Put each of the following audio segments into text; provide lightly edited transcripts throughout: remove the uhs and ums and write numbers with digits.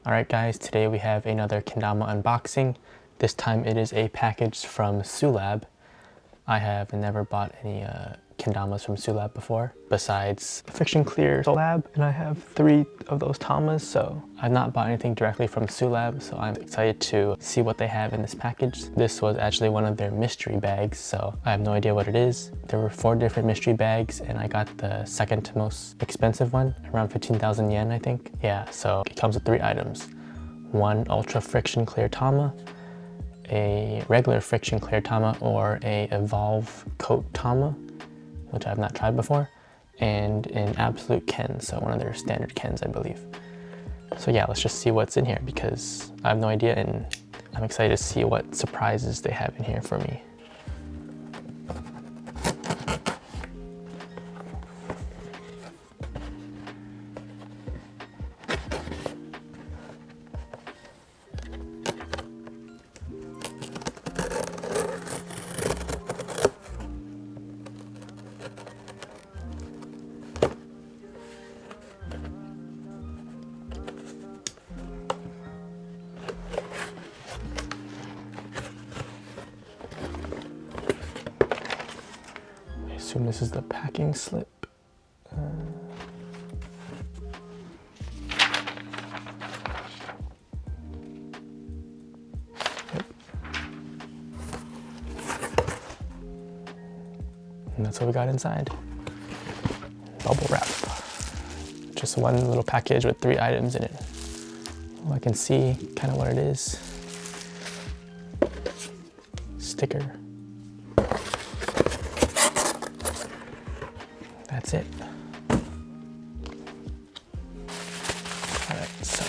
Alright guys, today we have another kendama unboxing. This time it is a package from Sulab. I have never bought any kendamas from Sulab before, besides Friction Clear Sulab, and I have 3 of those tamas, so I've not bought anything directly from Sulab, so I'm excited to see what they have in this package. This was actually one of their mystery bags, so I have no idea what it is. There were 4 different mystery bags, and I got the second most expensive one, around 15,000 yen I think. Yeah, so it comes with 3 items. 1 Ultra Friction Clear Tama, a regular Friction Clear Tama, or a Evolve Coat Tama, which I have not tried before, and an Absolute Ken, so one of their standard Kens, I believe. So yeah, let's just see what's in here because I have no idea, and I'm excited to see what surprises they have in here for me. I assume this is the packing slip. Yep. And that's what we got inside. Bubble wrap. Just one little package with 3 items in it. Well, I can see kind of what it is. Sticker. That's it. Alright, so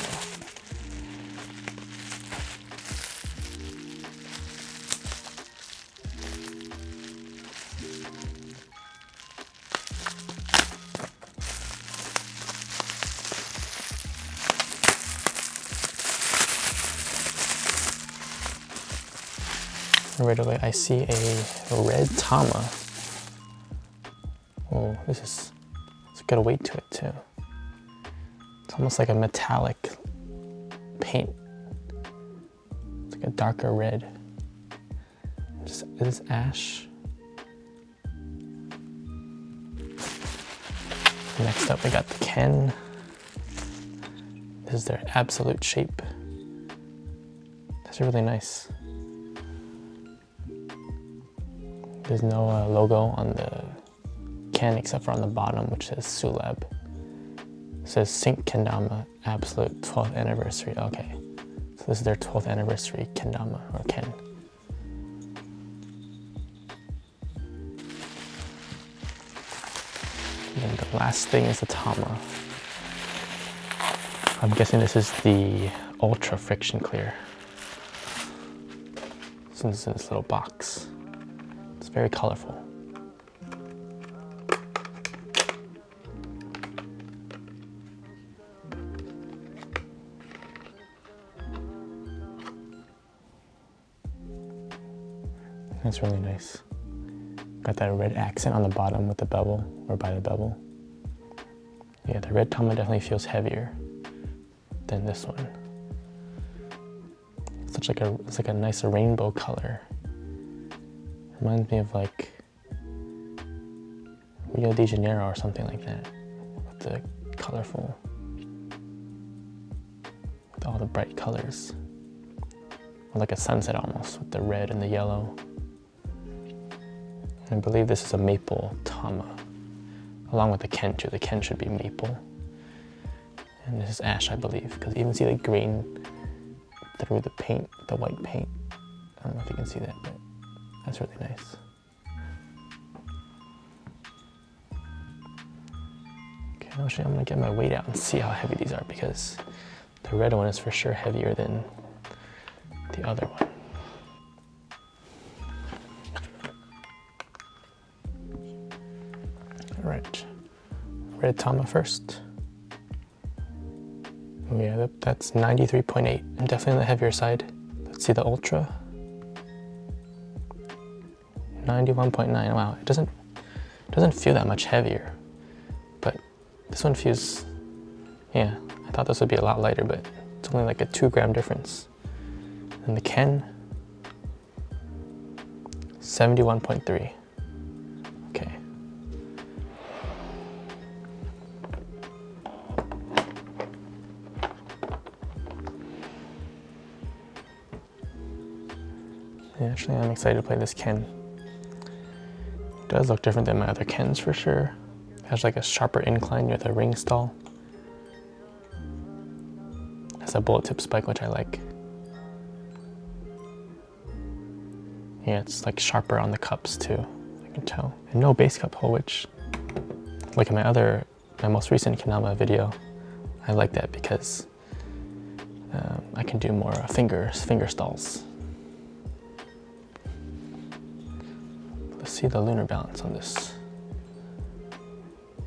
right away I see a red Tama. Oh, it's got a weight to it too. It's almost like a metallic paint. It's like a darker red. Is this ash? Next up we got the Ken. This is their Absolute shape. That's really nice. There's no logo on the Ken except for on the bottom, which says Sulab. It says Sync Kendama Absolute 12th Anniversary. Okay, so this is their 12th anniversary kendama or Ken. And then the last thing is the Tama. I'm guessing this is the Ultra Friction Clear. So this is in this little box. It's very colorful. That's really nice. Got that red accent on the bottom with the bevel, or by the bevel. Yeah, the red Tama definitely feels heavier than this one. It's like a nice rainbow color. Reminds me of like Rio de Janeiro or something like that. With the colorful, with all the bright colors. Or like a sunset almost, with the red and the yellow. I believe this is a maple Tama, along with the Ken too. The Ken should be maple. And this is ash, I believe, because you even see the green through the paint, the white paint. I don't know if you can see that, but that's really nice. Okay, actually I'm gonna get my weight out and see how heavy these are because the red one is for sure heavier than the other one. All right, red Tama first. Oh yeah, that's 93.8, and definitely on the heavier side. Let's see the Ultra. 91.9, wow, it doesn't feel that much heavier, but this one feels, yeah, I thought this would be a lot lighter, but it's only like a 2-gram difference. And the Ken, 71.3. Okay. Yeah, actually, I'm excited to play this Ken. It does look different than my other Kens for sure. It has like a sharper incline with a ring stall. It has a bullet tip spike, which I like. Yeah, it's like sharper on the cups too, I can tell. And no base cup hole, which, like in my most recent kendama video, I like that because I can do more finger stalls. Let's see the lunar balance on this.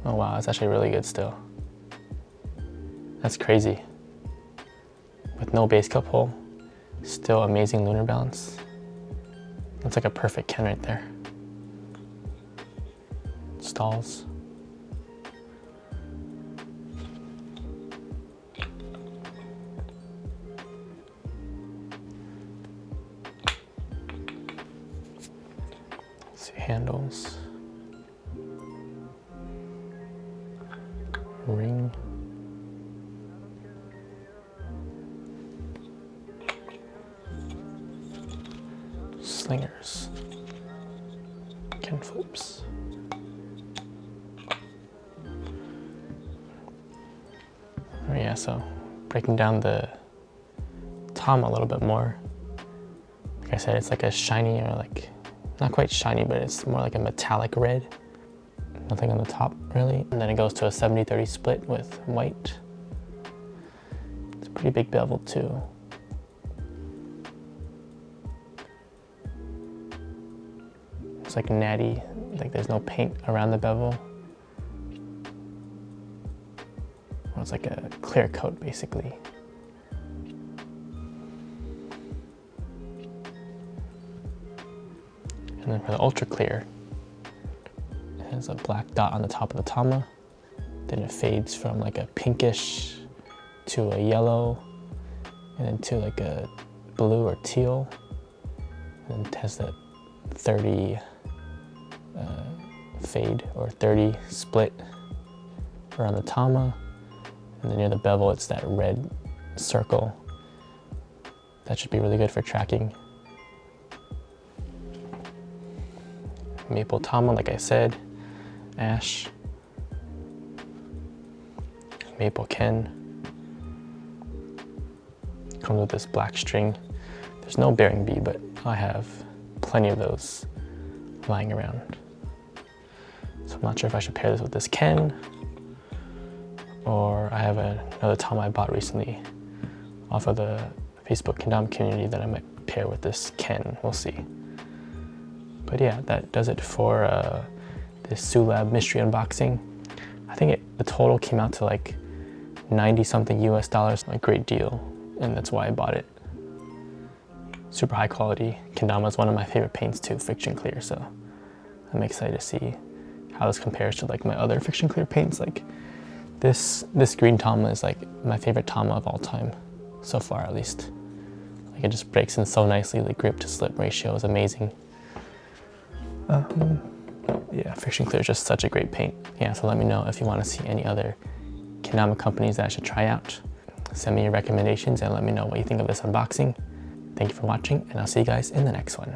Oh wow, it's actually really good still. That's crazy. With no base cup hole, still amazing lunar balance. That's like a perfect Ken right there. Stalls. Let's see, handles. Ring. Slingers. Ken flips. Oh yeah, so breaking down the tama a little bit more. Like I said, it's like a shiny, or like, not quite shiny, but it's more like a metallic red. Nothing on the top really. And then it goes to a 70-30 split with white. It's a pretty big bevel too. It's like natty, like there's no paint around the bevel. Well, it's like a clear coat basically. And then for the ultra clear, it has a black dot on the top of the tama. Then it fades from like a pinkish to a yellow, and then to like a blue or teal. And then it has that 30 fade or 30 split around the tama. And then near the bevel, it's that red circle. That should be really good for tracking. Maple tama, like I said. Ash. Maple Ken. Comes with this black string. There's no bearing bead, but I have plenty of those lying around. So I'm not sure if I should pair this with this Ken, or I have another tama I bought recently off of the Facebook kendama community that I might pair with this Ken. We'll see. But yeah, that does it for this Sulab mystery unboxing. I think the total came out to like 90 something US dollars, a great deal, and that's why I bought it. Super high quality. Kendama is one of my favorite paints too, Friction Clear, so I'm excited to see how this compares to like my other Friction Clear paints. Like this green tama is like my favorite tama of all time, so far at least. Like it just breaks in so nicely, the grip to slip ratio is amazing. Yeah, Friction Clear is just such a great paint. Yeah, so let me know if you want to see any other kendama companies that I should try out. Send me your recommendations and let me know what you think of this unboxing. Thank you for watching, and I'll see you guys in the next one.